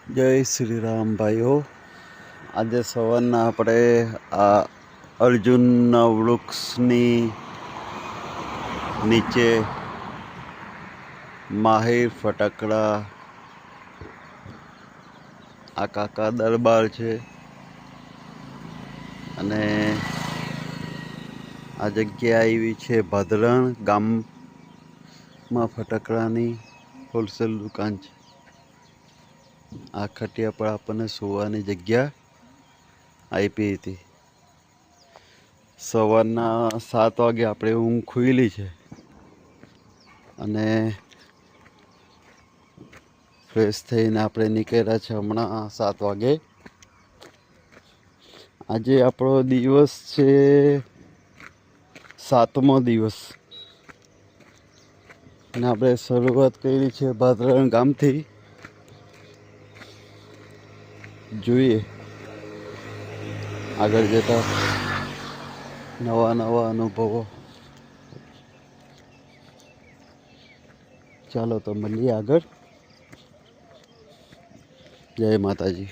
જય શ્રી રામ ભાઈઓ. આજે સવારના આપણે આ અર્જુનના વૃક્ષની નીચે માહિર ફટાકડા આ કાકા દરબાર છે અને આ જગ્યા એવી છે ભાદરણ ગામમાં ફટાકડાની હોલસેલ દુકાન છે. આ ખટિયા પર આપણને સુવાની જગ્યા આપી હતી. સવારના 7 વાગે આપણે ઊંઘ ખુઈલી છે અને ફ્રેશ થઈને આપણે નીકળ્યા છે હમણાં 7 વાગે. આજે આપણો દિવસ છે 7મો દિવસ અને આપણે શરૂઆત કરી છે ભાદરણ ગામથી. જોઈએ આગળ જતા નવા અનુભવો. ચાલો તો મળીએ આગળ. જય માતાજી.